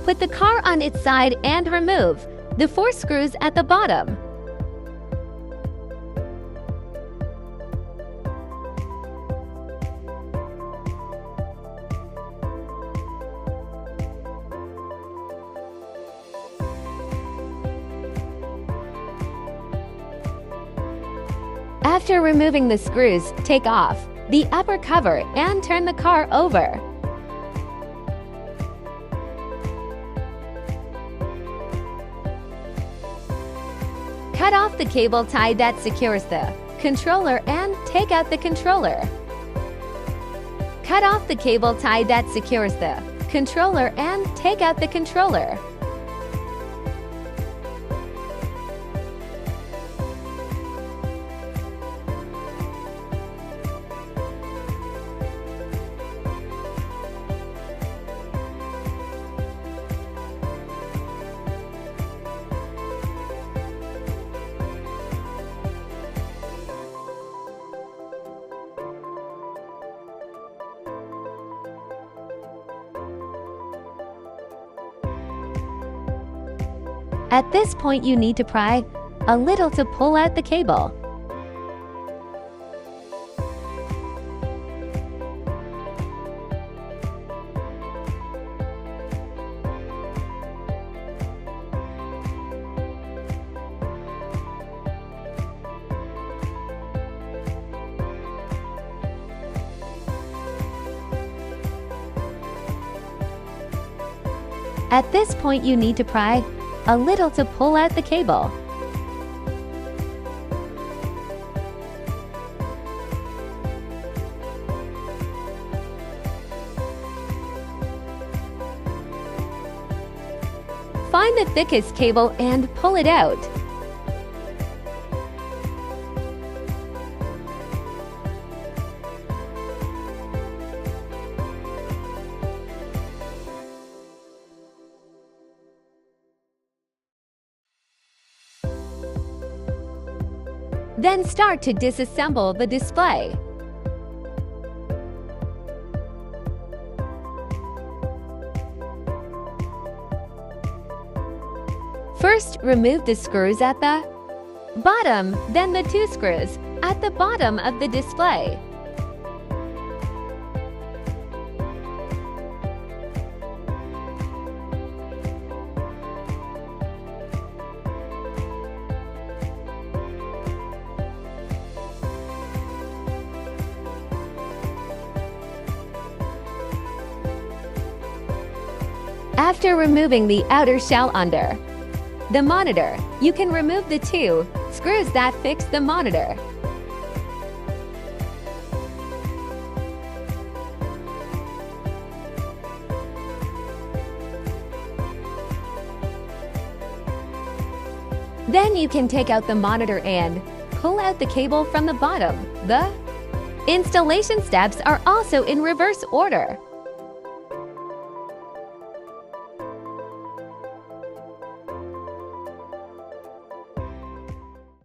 Put the car on its side and remove the 4 screws at the bottom. After removing the screws, take off the upper cover and turn the car over. Cut off the cable tie that secures the controller and take out the controller. Cut off the cable tie that secures the controller and take out the controller. At this point, you need to pry a little to pull out the cable. At this point, you need to pry a little to pull out the cable. Find the thickest cable and pull it out. Then start to disassemble the display. First, remove the screws at the bottom, then the 2 screws at the bottom of the display. After removing the outer shell under the monitor, you can remove the 2 screws that fix the monitor. Then you can take out the monitor and pull out the cable from the bottom. The installation steps are also in reverse order.